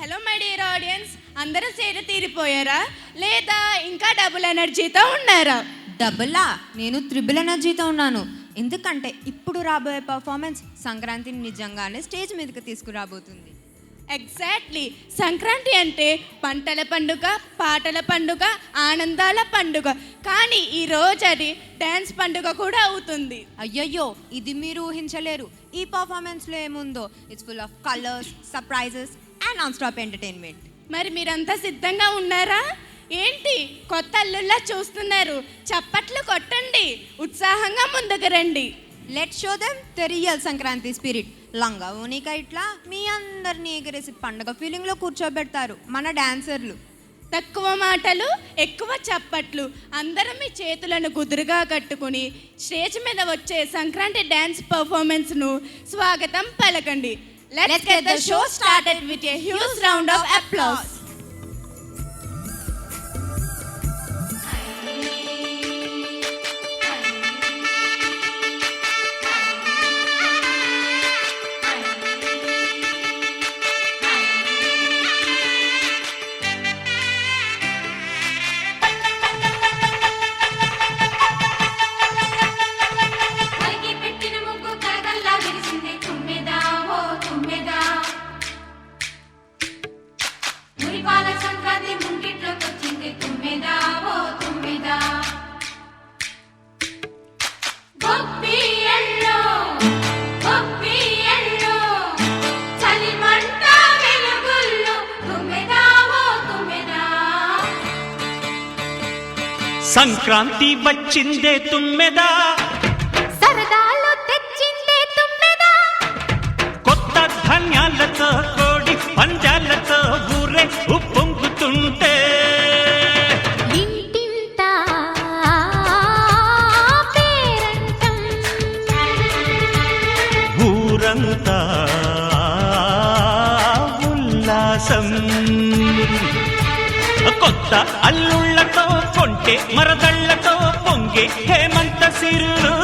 Hello my dear audience, అందరూ సేద తీరిపోయారా లేదా ఇంకా డబుల్ ఎనర్జీతో ఉన్నారా? డబుల్లా? నేను త్రిబుల్ ఎనర్జీతో ఉన్నాను. ఎందుకంటే ఇప్పుడు రాబోయే పర్ఫార్మెన్స్ సంక్రాంతిని నిజంగానే స్టేజ్ మీదకి తీసుకురాబోతుంది. ఎగ్జాక్ట్లీ. సంక్రాంతి అంటే పంటల పండుగ, పాటల పండుగ, ఆనందాల పండుగ. కానీ ఈరోజు అది డ్యాన్స్ పండుగ కూడా అవుతుంది. అయ్యయ్యో, ఇది మీరు ఊహించలేరు. ఈ పర్ఫార్మెన్స్లో ఏముందో, it's full of colours, surprises and non stop entertainment. మరి మీరంతా సిద్ధంగా ఉన్నారా? ఏంటి కొత్త అల్లుల్లా చూస్తున్నారు? చప్పట్లు కొట్టండి, ఉత్సాహంగా ముందుకు రండి. Let's show them the real Sankranti spirit. లంగా ఓనిక ఇట్లా మీ అందరినీ ఎగరేసి పండగ ఫీలింగ్లో కూర్చోబెడతారు మన డాన్సర్లు. తక్కువ మాటలు, ఎక్కువ చప్పట్లు. అందరం మీ చేతులను కుదురుగా కట్టుకుని స్టేజ్ మీద వచ్చే సంక్రాంతి డ్యాన్స్ పర్ఫార్మెన్స్ను స్వాగతం పలకండి. Let's get the show started with a huge round of applause. Sankranti వచ్చిందే తుమ్మెదా, సరదాలు తెచ్చిందే తుమ్మెదా, కొత్త ధాన్యాలతో కోడి పంజాలతో ఊరే ఉప్పొంగుతుంటే ఇంటింటా పేరంటం, ఊరంతా ఉల్లాసం. కొత్త అల్లుళ్ళతో కొంటే మరదళ్లతో పొంగే హేమంత సిరులు.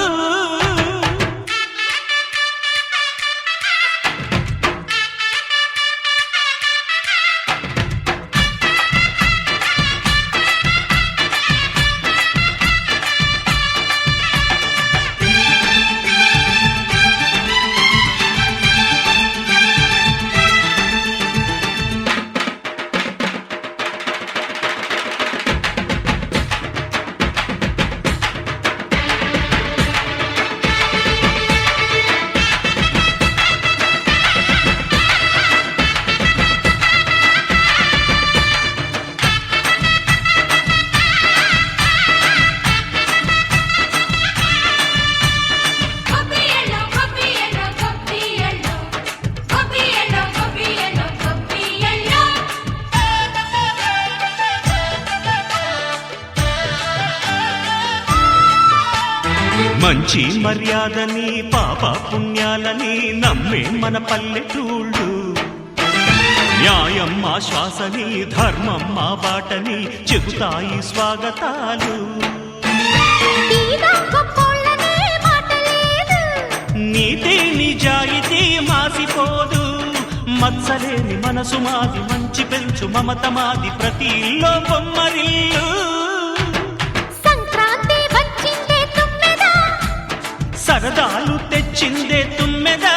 మంచి మర్యాదని పాప పుణ్యాలని నమ్మే మన పల్లెటూళ్ళు, న్యాయం మా శ్వాసని ధర్మం మా బాటని చెబుతాయి స్వాగతాలు. నీతి నిజాయితీ మాసిపోదు, మత్సలేని మనసు మాది, మంచి పెంచు మమత మాది, ప్రతి ఇల్లో బొమ్మరిల్లు. సరదాలు తెచ్చిందే తుమ్మెదా.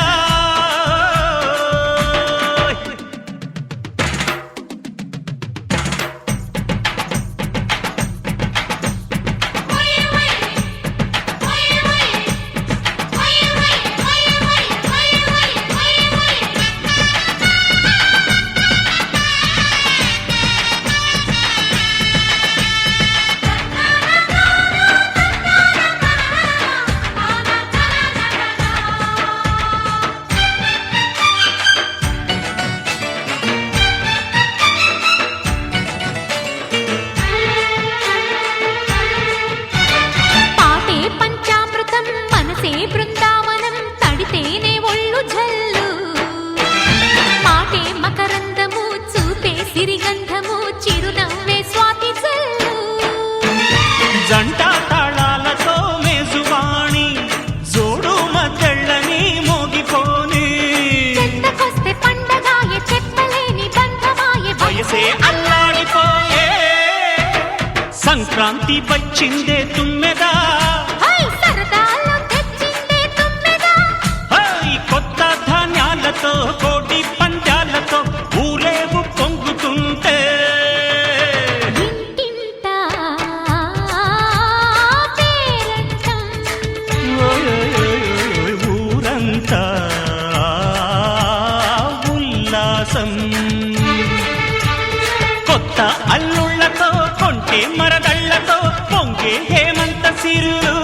మనసే అల్లాడిపోయే సంక్రాంతి వచ్చిందే తుమ్మెదా హై సరదాలో తెచ్చిందే తుమ్మెదా హై కొత్త ధాన్యాలతో కోటి పందాలతో ఊరేగు పొంగుతుంటే ఇంటింత పేరంటం ఓయ్ ఊరంతా ఉల్లాసం కొత్త అల్లుళ్ళతో కొంటే మరదళ్ళతో పొంగే హేమంత సిరులు